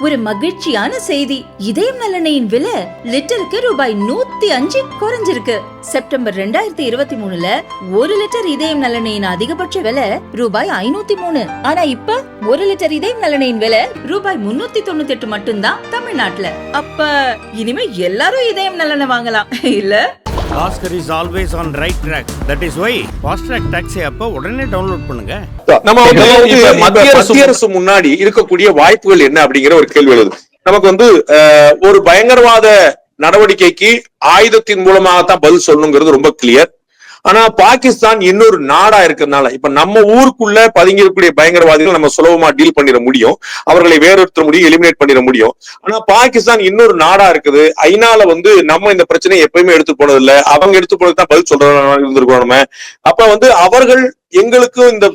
ஒரு மகிழ்ச்சியான செய்தி. இதயம் நல்லெண்ணெயின் விலை லிட்டருக்கு ரூபாய் 105 குறைஞ்சிருக்கு. செப்டம்பர் 2023ல 1 லிட்டர் இதயம் நல்லெண்ணெயின் அதிகபட்ச விலை ரூபாய் 503. ஆனா இப்ப 1 லிட்டர் இதயம் நல்லெண்ணெயின் விலை ரூபாய் 398 மட்டும்தான் தமிழ்நாட்டுல. அப்ப இனிமே எல்லாரும் இதயம் நல்லெண்ணெய் வாங்கலாம் இல்ல? Oscar is always on right track. That is why Fast Track Taxi app உடனே டவுன்லோட் பண்ணுங்க. நம்ம மத்திய அரசு முன்னாடி இருக்கக்கூடிய வாய்ப்புகள் என்ன அப்படிங்கிற ஒரு கேள்வி எழுது. நமக்கு ஒரு பயங்கரவாத நடவடிக்கைக்கு ஆயுதத்தின் மூலமாகத்தான் பதில் சொல்லணுங்கிறது ரொம்ப கிளியர். ஆனா பாகிஸ்தான் இன்னொரு நாடா இருக்கிறதுனால இப்ப நம்ம ஊருக்குள்ள பதுங்கி இருக்கக்கூடிய பயங்கரவாதிகள் நம்ம சுலபமா டீல் பண்ணிட முடியும், அவர்களை வேறொருத்த முடியும், எலிமினேட் பண்ணிட முடியும். ஆனா பாகிஸ்தான் இன்னொரு நாடா இருக்குது. ஐநால நம்ம இந்த பிரச்சனையை எப்பயுமே எடுத்து போனது இல்ல, அவங்க எடுத்து போனது தான் பதில் சொல்றோம் இருந்திருக்கோம் நம்ம. அப்ப அவர்கள் எங்களுக்கும் இந்த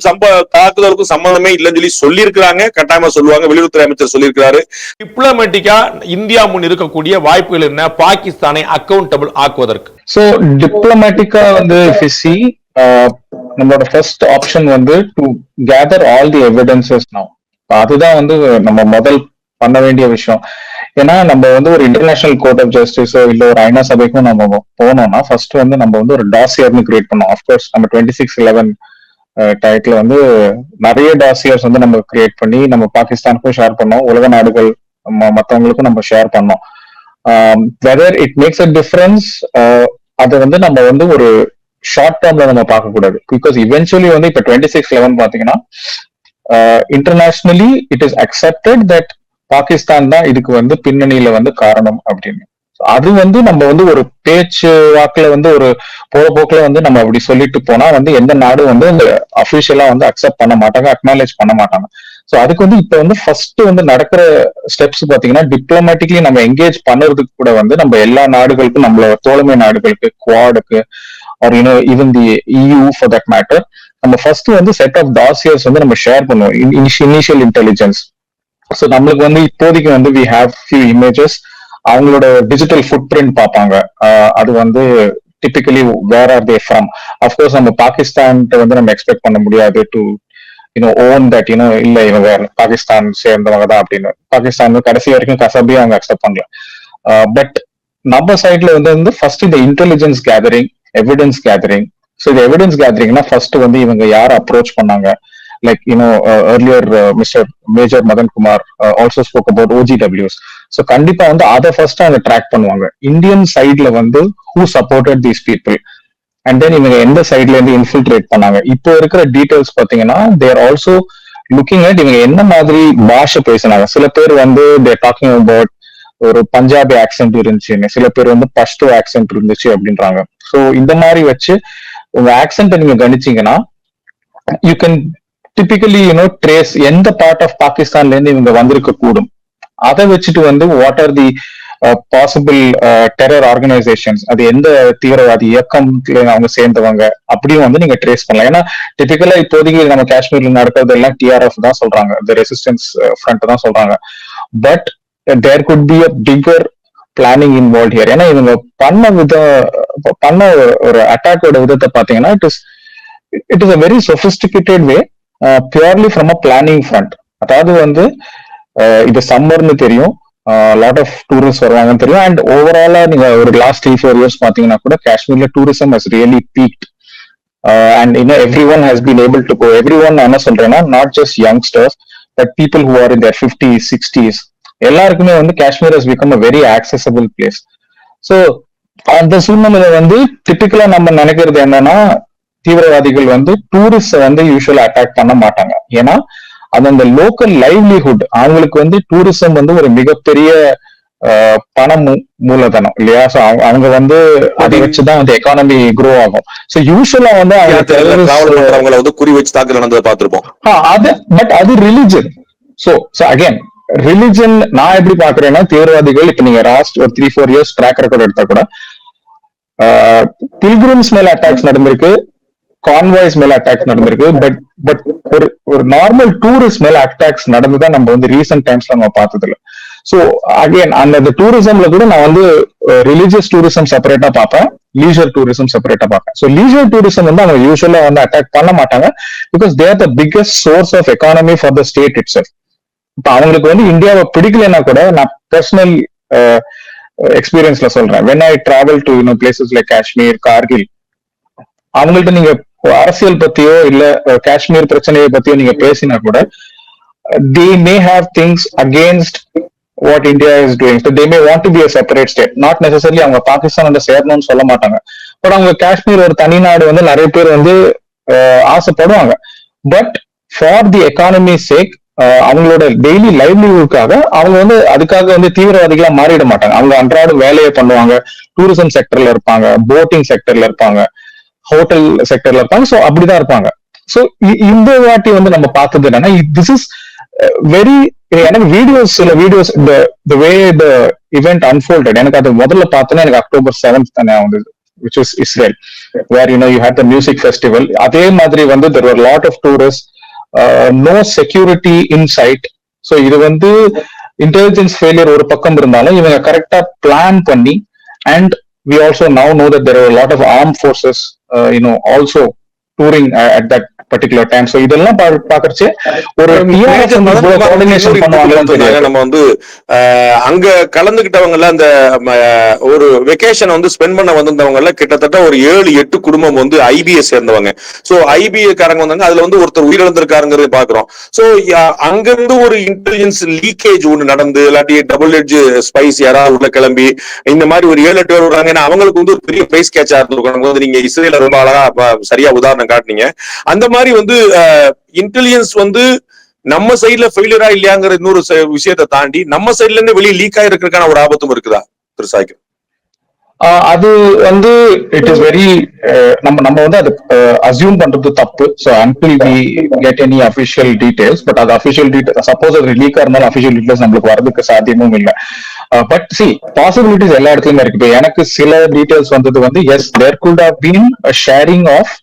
தாக்குதலுக்கும் சம்பந்தமே இல்லைன்னு சொல்லி இருக்கிறாங்க. கட்டாயமா சொல்லுவாங்க, வெளியுறவுத்துறை அமைச்சர் சொல்லியிருக்கிறாரு. டிப்ளமேட்டிக்கா இந்தியா முன் இருக்கக்கூடிய வாய்ப்புகள் என்ன பாகிஸ்தானை அக்கௌண்டபிள் ஆக்குவதற்கு? சோ டிப்ளமேட்டிக்கா நம்மளோட first option to gather all the evidences now. அதுதான் நம்ம முதல் பண்ண வேண்டிய விஷயம். ஏன்னா நம்ம ஒரு இன்டர்நேஷனல் கோர்ட் ஆஃப் ஜஸ்டிஸோ இல்ல ஒரு ஐநா சபைக்கும் நம்ம போனோம்னா ஃபர்ஸ்ட் நம்ம ஒரு டாசியர்னு கிரியேட் பண்ணோம். ஆஃப்கோர்ஸ் நம்ம 26/11 டயத்துல நிறைய டாசியர்ஸ் நம்ம கிரியேட் பண்ணி நம்ம பாகிஸ்தானுக்கும் ஷேர் பண்ணோம், உலக நாடுகள் மற்றவங்களுக்கும் நம்ம ஷேர் பண்ணோம். Whether it makes a difference அதை நம்ம ஒரு ஷார்ட் டேர்ம்ல நம்ம பார்க்க கூடாது. பிகாஸ் இவென்ச்சுவலி இப்ப 26/11 பாத்தீங்கன்னா internationally it is accepted that Pakistan தான் இதுக்கு பின்னணியில காரணம் அப்படின்னு. அது நம்ம ஒரு பேச்சு வாக்குல ஒரு போற போக்குல நம்ம அப்படி சொல்லிட்டு போனா எந்த நாடும் அந்த அபிஷியலா அக்செப்ட் பண்ண மாட்டாங்க, அக்னாலேஜ் பண்ண மாட்டாங்க. சோ அதுக்கு இப்ப ஃபர்ஸ்ட் நடக்கிற ஸ்டெப்ஸ் பாத்தீங்கன்னா டிப்ளமேட்டிக்லி நம்ம என்கேஜ் பண்ணுறதுக்கு கூட நம்ம எல்லா நாடுகளுக்கும், நம்மளோட தோழமை நாடுகளுக்கு, குவாடுக்கு or even the EU for that matter, நம்ம ஃபர்ஸ்ட் செட் ஆஃப் டாசியர்ஸ் நம்ம ஷேர் பண்ணுவோம், இனிஷியல் இன்டெலிஜென்ஸ். சோ நம்மளுக்கு இப்போதைக்கு we have few images, அவங்களோட டிஜிட்டல் ஃபுட் பிரிண்ட் பார்ப்பாங்க. அது typically where are they from. Of course நம்ம பாகிஸ்தான் நம்ம எக்ஸ்பெக்ட் பண்ண முடியாது டு ஓன் தட் இல்ல இவங்க பாகிஸ்தான் சேர்ந்தவங்க தான் அப்படின்னு. பாகிஸ்தான் கடைசி வரைக்கும் கசபியும் அவங்க அக்செப்ட் பண்ணல. பட் நம்ம சைட்ல ஃபர்ஸ்ட் இந்த intelligence gathering, evidence gathering. So இந்த எவிடன்ஸ் கேதரிங்னா ஃபர்ஸ்ட் இவங்க யார் அப்ரோச் பண்ணாங்க. Like earlier Mr. Major Madan Kumar also spoke about OGWs. So கண்டிப்பா அதை ஃபர்ஸ்ட் அவங்க ட்ராக் பண்ணுவாங்க. இந்தியன் சைட்ல who supported these people and then இவங்க எந்த சைட்ல இருந்து இன்ஃபில்ட்ரேட் பண்ணாங்க. இப்போ இருக்கிற டீடைல்ஸ் பாத்தீங்கன்னா they are also looking at இவங்க என்ன மாதிரி பாஷை பேசினாங்க. சில பேர் they are talking about ஒரு பஞ்சாபி ஆக்சென்ட் இருந்துச்சு, சில பேர் பஷ்டோ ஆக்சென்ட் இருந்துச்சு அப்படின்றாங்க. ஸோ இந்த மாதிரி வச்சு உங்க ஆக்சென்ட்டை நீங்க கணிச்சீங்கன்னா you can typically trace எந்த பார்ட் ஆஃப் பாகிஸ்தான்ல இருந்து இவங்க வந்திருக்க கூடும். அதை வச்சுட்டு what are the possible terror organisations, அது எந்த தீவிரவாதி இயக்கத்துல அவங்க சேர்ந்தவங்க அப்படியும் நீங்க ட்ரேஸ் பண்ணலாம். ஏன்னா டிபிக்கலா இப்போதைக்கு நம்ம காஷ்மீர்ல நடக்கிறது எல்லாம் TRF தான் சொல்றாங்க, இந்த ரெசிஸ்டன்ஸ் ஃப்ரண்ட் தான் சொல்றாங்க. But there could be a bigger planning involve here. ஏன்னா இவங்க பண்ண ஒரு அட்டாக்கோட விதத்தை பாத்தீங்கன்னா it is a very sophisticated way, purely from a planning front. அதாவது இது சம்மர்னு தெரியும், லாட் ஆஃப் டூரிஸ்ட் வருவாங்கன்னு தெரியும். அண்ட் ஓவராலா நீங்க ஒரு லாஸ்ட் 3-4 இயர்ஸ் பாத்தீங்கன்னா கூட காஷ்மீர்ல tourism has really peaked. And every one has been able to go. Every one என்ன சொல்றேன்னா not just youngsters but people who are in their 50s 60s எல்லாருக்குமே Kashmir has become a very accessible place. So அந்த சூழ்நிலையில டிபிக்கலா நம்ம நினைக்கிறது என்னன்னா தீவிரவாதிகள் டூரிஸ்ட யூஸ்வலா அட்டாக் பண்ண மாட்டாங்க. ஏன்னா அது அந்த லோக்கல் லைவ்லிஹுட், அவங்களுக்கு டூரிசம் ஒரு மிகப்பெரிய பண மூலதனம் இல்லையா. சோ அவங்க அதை வச்சுதான் அந்த எக்கானமி க்ரோ ஆகும். சோ யூஸ்வலா அவங்களை குறி வச்சு தாக்கல் நடந்ததை பார்த்திருப்போம். அது பட் அது ரிலிஜன். சோ அகைன் ரிலிஜன் நான் எப்படி பாக்குறேன்னா தீவிரவாதிகள் இப்ப நீங்க லாஸ்ட் ஒரு 3-4 இயர்ஸ் ட்ராக் ரெக்கார்ட் எடுத்தா கூட பில்கிரிம்ஸ் மேல அட்டாக்ஸ் நடந்திருக்கு, கான்வாய்ஸ் மேல அட்டாக்ஸ் நடந்திருக்கு. பட் ஒரு நார்மல் டூரிஸ்ட் மேல அட்டாக்ஸ் நடந்துதான் நம்ம ரீசென்ட் டைம்ஸ்ல நம்ம பார்த்தது இல்லை. சோ அகைன் அந்த டூரிசம்ல கூட நான் ரிலிஜியஸ் டூரிசம் செப்பரேட்டா பார்ப்பேன், லீஜர் டூரிசம் செப்பரேட்டா பார்ப்பேன். சோ லீஜர் டூரிசம் அவங்க யூஸ்வலா அட்டாக் பண்ண மாட்டாங்க because they are the biggest source of economy for the state itself. இப்ப அவங்களுக்கு வந்து இந்தியாவை பிடிக்கலன்னா கூட நான் பர்சனல் எக்ஸ்பீரியன்ஸ்ல சொல்றேன். when I travel to places like Kashmir, Kargil, அவங்கள்ட்ட நீங்க அரசியல் பத்தியோ இல்ல காஷ்மீர் பிரச்சனையை பத்தியோ நீங்க பேசினா கூட they may have things against what India is doing. So they may want to be a separate state. Not necessarily அவங்க பாகிஸ்தான் சேரணும்னு சொல்ல மாட்டாங்க. பட் அவங்க காஷ்மீர் ஒரு தனி நாடு வந்து நிறைய பேர் வந்து ஆசைப்படுவாங்க. பட் ஃபார் தி எக்கானமி சேக், அவங்களோட டெய்லி லைவ்லிஹுட்காக அவங்க வந்து அதுக்காக வந்து தீவிரவாதிகளா மாறிட மாட்டாங்க. அவங்க அன்றாட வேலையை பண்ணுவாங்க. டூரிசம் செக்டர்ல இருப்பாங்க, போட்டிங் செக்டர்ல இருப்பாங்க, ஹோட்டல் செக்டர்ல இருப்பாங்க. ஸோ அப்படிதான் இருப்பாங்க. ஸோ இந்த வாட்டி வந்து நம்ம பார்த்தது என்னன்னா, திஸ் இஸ் வெரி, எனக்கு வீடியோஸ், சில videos the way the event unfolded, எனக்கு அது முதல்ல பார்த்தோன்னா எனக்கு October 7th தானே வந்தது, which was Israel, where you had the music festival. அதே மாதிரி வந்து there were a lot of tourists, no security in sight. So இது வந்து intelligence failure ஒரு பக்கம் இருந்தாலும் இவங்க கரெக்டா பிளான் பண்ணி, and we also now know that there are a lot of armed forces also touring at that particular time. So இதெல்லாம் பாக்குறச்சு ஒரு கோஆர்டினேஷன் பண்ணுவாங்க. நம்ம வந்து அங்க கலந்துகிட்டவங்க அந்த ஒரு வெக்கேஷன் வந்து ஸ்பெண்ட் பண்ண வந்திருந்தவங்க எல்லாம் கிட்டத்தட்ட ஒரு 7-8 குடும்பம் வந்து ஐபிஏ சேர்ந்தவங்க. சோ ஐபிஏ காரங்க வந்தாங்க. அதுல வந்து ஒருத்தர் உயிரிழந்திருக்காருங்கிறத பாக்குறோம். சோ அங்கிருந்து ஒரு இன்டெலிஜென்ஸ் லீக்கேஜ் ஒண்ணு நடந்து, இல்லாட்டி டபுள் எட்ஜ் ஸ்பைஸ் யாராவது உள்ள கிளம்பி இந்த மாதிரி ஒரு 7-8 பேர் வர்றாங்க. ஏன்னா அவங்களுக்கு வந்து ஒரு பெரிய பிரைஸ் கேட்சா இருந்திருக்கும். வந்து நீங்க இஸ்ரேல ரொம்ப அழகா சரியா உதாரணம் காட்டினீங்க. அந்த மாதிரி வந்து இன்டெலிஜென்ஸ் வந்து நம்ம சைட்ல ஃபெயிலியரா இல்லையாங்கிற இன்னொரு விஷயத்தை தாண்டி நம்ம சைட்ல இருந்து வெளியே லீக் ஆயிருக்கிறதுக்கான ஒரு ஆபத்தும் இருக்குதா திரு சாய்க்கு? அது வந்து இட் இஸ் வெரி, நம்ம வந்து அது அசியூம் பண்றது தப்பு. So until we get any official details, but அது அபிஷியல் டீடைல் சப்போஸ் அது லீக்கா இருந்தாலும் அபிஷியல் டீடைல்ஸ் நம்மளுக்கு வரதுக்கு சாத்தியமும் இல்லை. பட் சி பாசிபிலிட்டிஸ் எல்லா இடத்துலயுமே இருக்கு. இப்போ எனக்கு சில டீடைல்ஸ் வந்தது வந்து as there could have been sharing of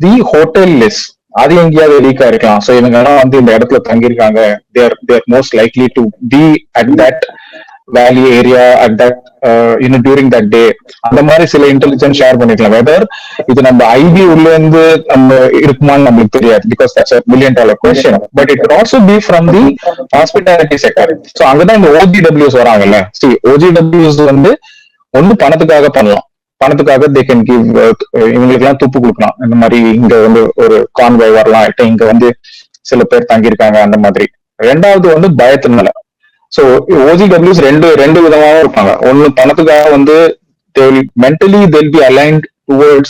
the hotel list. அது எங்கேயாவது லீக்கா இருக்கலாம். ஸோ இவங்க எல்லாம் வந்து இந்த இடத்துல தங்கியிருக்காங்க, they're most likely to be at that valley area at that during that day. அந்த மாதிரி சில இன்டெலிஜென்ஸ் ஷேர் பண்ணிக்கலாம். வெதர் இது நம்ம ஐபி உள்ள இருந்து நம்ம இருக்குமான்னு நம்மளுக்கு தெரியாது, because that's a $1 million question. But it also be from the hospitality sector. So அங்கதான் இந்த OGWs வராங்கல்ல. OGWs வந்து ஒண்ணு பணத்துக்காக பண்ணலாம், பணத்துக்காக தே கேன் கிவ், இவங்களுக்கு எல்லாம் துப்பு கொடுக்கலாம். இந்த மாதிரி இங்க வந்து ஒரு கான்வாய் வரலாம், இங்க வந்து சில பேர் தங்கியிருக்காங்க அந்த மாதிரி. ரெண்டாவது வந்து பயத்தினால. ஸோ OGWs ரெண்டு விதமாவும் இருப்பாங்க. ஒண்ணு பணத்துக்காக வந்து mentally they'll be aligned towards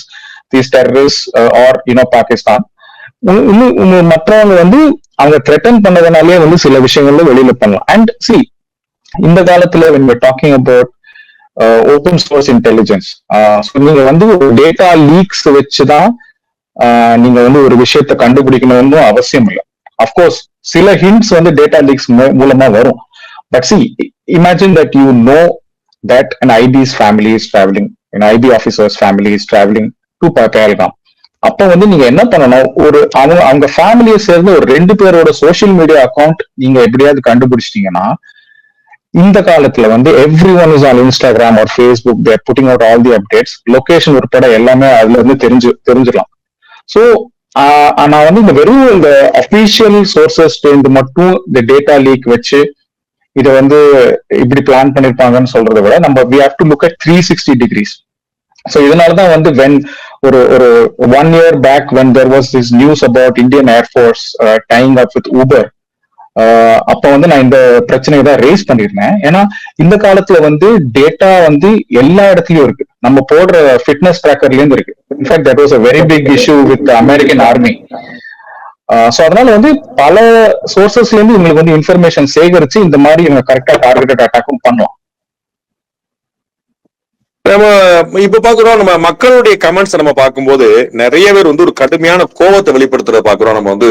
these terrorists or Pakistan. இன்னும் மற்றவங்க வந்து அவங்க த்ரெட்டன் பண்ணதுனாலே வந்து சில விஷயங்கள்ல வெளியில பண்ணலாம். அண்ட் சி இந்த காலத்துல when we're talking about open source intelligence, நீங்க வந்து ஒரு டேட்டா லீக்ஸ் வச்சுதான் நீங்க வந்து ஒரு விஷயத்த கண்டுபிடிக்கணும்னு அவசியம் இல்லை. அப்கோர்ஸ் சில ஹிண்ட்ஸ் வந்து டேட்டா லீக்ஸ் மூலமா வரும். But see imagine that you know that an IB's family is traveling, an IB officer's family is traveling to Pahalgam. அப்ப வந்து நீங்க என்ன பண்ணணும், ஒரு அவங்க ஃபேமிலியை சேர்ந்து ஒரு 2 பேரோட சோசியல் மீடியா அக்கௌண்ட் நீங்க எப்படியாவது கண்டுபிடிச்சிட்டீங்கன்னா, இந்த காலத்துல வந்து every one is on Instagram R Facebook, there pudding out all the updates, location உட்பட எல்லாமே அதுல இருந்து தெரிஞ்சிடலாம். ஸோ நான் வந்து இந்த வெறும் இந்த அபிஷியல் சோர்சஸ் இருந்து மட்டும் இந்த டேட்டா லீக் வச்சு இதை வந்து இப்படி பிளான் பண்ணிருப்பாங்கன்னு சொல்றதை விட நம்ம we have to look at 360 degrees. So இதனாலதான் வந்து ஒரு 1 year back when there was this news about Indian Air Force tying up with Uber, அப்ப வந்து நான் இந்த பிரச்சனையை தான் ரேஸ் பண்ணிருந்தேன். ஏன்னா இந்த காலத்துல வந்து டேட்டா வந்து எல்லா இடத்துலயும் இருக்கு. நம்ம போடுற ஃபிட்னஸ் ட்ராக்கர்ல இருந்து இருக்கு. In fact that was a very big issue with the American Army. So அதனால வந்து பல சோர்சஸ்ல இருந்து இவங்களுக்கு வந்து இன்ஃபர்மேஷன் சேகரிச்சு இந்த மாதிரி இவங்க கரெக்டா டார்கெட்டட் அட்டாக்கும் பண்ணலாம். நம்ம இப்ப பாக்குறோம், நம்ம மக்களுடைய கமெண்ட்ஸ் நம்ம பார்க்கும்போது நிறைய பேர் வந்து ஒரு கடுமையான கோபத்தை வெளிப்படுத்துறத பாக்குறோம். நம்ம வந்து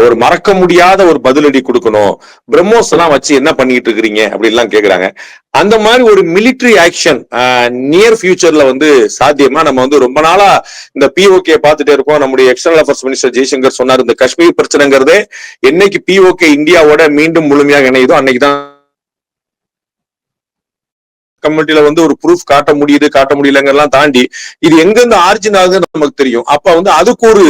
ஒரு மறக்க முடியாத ஒரு பதிலடி கொடுக்கணும், பிரம்மோஸ் எல்லாம் வச்சு என்ன பண்ணிட்டு இருக்கிறீங்க அப்படி எல்லாம் கேக்குறாங்க. அந்த மாதிரி ஒரு மிலிட்டரி ஆக்ஷன் நியர் ஃபியூச்சர்ல வந்து சாத்தியமா? நம்ம வந்து ரொம்ப நாளா இந்த POK பார்த்துட்டே இருக்கோம். நம்முடைய எக்ஸ்டர்னல் அஃபேர்ஸ் மினிஸ்டர் ஜெய்சங்கர் சொன்னார், இந்த காஷ்மீர் பிரச்சனைங்கிறதே என்னைக்கு POK இந்தியாவோட மீண்டும் முழுமையாக இணையுதோ அன்னைக்குதான் கம்யூனிட்டில வந்து ஒரு ப்ரூஃப் காட்ட முடியலங்கெல்லாம் தாண்டி இது எங்க இருந்து ஆரிஜின் ஆகுதுன்னு நமக்கு தெரியும். அப்ப வந்து அதுக்கு ஒரு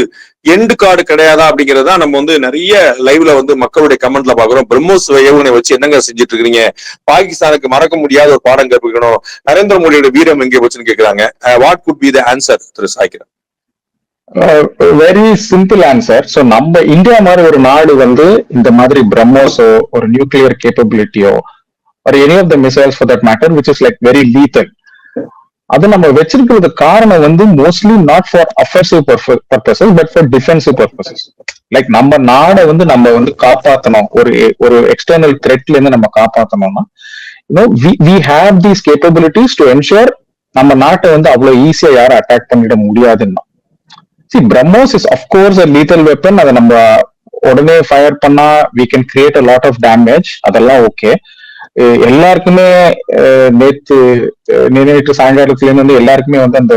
எண்டு கார்டு கிடையாதா அப்படிங்கறதா நம்ம வந்து நிறைய லைவ்ல வந்து மக்களுடைய கமெண்ட்ல பாக்குறோம். பிரம்மோஸ் ஏவுகணை வச்சு என்னங்க செஞ்சுட்டு இருக்கீங்க, பாகிஸ்தானுக்கு மறக்க முடியாத ஒரு பாடம் கற்பிக்கணும், நரேந்திர மோடியோட வீரம் எங்கே போச்சுன்னு கேக்குறாங்க. What could be the answer திரு Saikiran? Very simple answer. So நம்ம இந்தியா மாதிரி ஒரு நாடு வந்து இந்த மாதிரி பிரம்மோஸோ ஒரு நியூக்ளியர் கேப்பபிலிட்டியோ or any of the missiles for that matter which is like very lethal, அது நம்ம வச்சிருக்கிறது காரணம் வந்து mostly not for offensive purposes but for defensive purposes. Like நம்ம நாடை வந்து நம்ம வந்து காப்பாற்றணும், ஒரு எக்ஸ்டர்னல் த்ரெட்ல இருந்து நம்ம காப்பாற்றணும்னா we have these capabilities to ensure நம்ம நாட்டை வந்து அவ்வளவு ஈஸியா யாரும் அட்டாக் பண்ணிட முடியாதுன்னா. See, BrahMos is of course a lethal weapon. அதை நம்ம உடனே ஃபயர் பண்ணா we can create a lot of damage. அதெல்லாம் ஓகே. எல்லாருக்குமே நேற்று சாயங்காலத்துல இருந்து வந்து எல்லாருக்குமே வந்து அந்த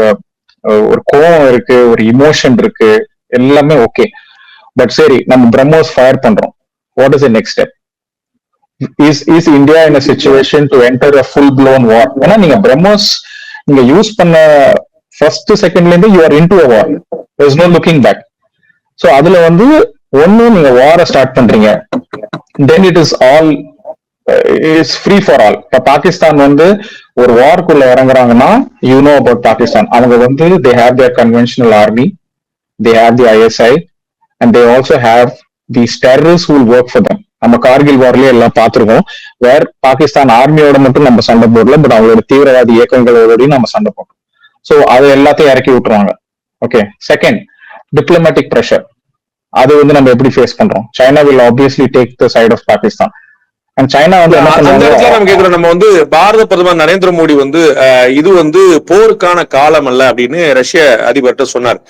ஒரு கோவம் இருக்கு, ஒரு இமோஷன் இருக்கு, எல்லாமே ஓகே. பட் சரி, நம்ம BrahMos ஃபயர் பண்றோம். What is the next step? Is India in a situation to enter a full blown war? ஏன்னா நீங்க BrahMos நீங்க யூஸ் பண்ண ஃபர்ஸ்ட் செகண்ட்ல இருந்து you are into a war. There's no looking back. So அதுல வந்து ஒண்ணு நீங்க வார ஸ்டார்ட் பண்றீங்க, then it is all is free for all. இப்ப பாகிஸ்தான் வந்து ஒரு வார்க்குள்ள இறங்குறாங்கன்னா you know about Pakistan. அவங்க வந்து they have their conventional army, they have the ISI and they also have these terrorists who will work for them. நம்ம கார்கில் வார்லயே எல்லாம் பார்த்திருக்கோம், வேர் பாகிஸ்தான் ஆர்மியோட மட்டும் நம்ம சண்டை போடல, பட் அவங்களோட தீவிரவாதி இயக்கங்களோடயும் நம்ம சண்டை போட்டோம். ஸோ அது எல்லாத்தையும் இறக்கி விட்டுருவாங்க. Okay, second diplomatic pressure. அது வந்து நம்ம எப்படி ஃபேஸ் பண்றோம்? China will obviously take the side of Pakistan. And China வந்து நம்ம கேக்குறோம், நம்ம வந்து பாரத பிரதமர் நரேந்திர மோடி வந்து இது வந்து போருக்கான காலம் அல்ல அப்படின்னு ரஷ்ய அதிபர்கிட்ட சொன்னார்.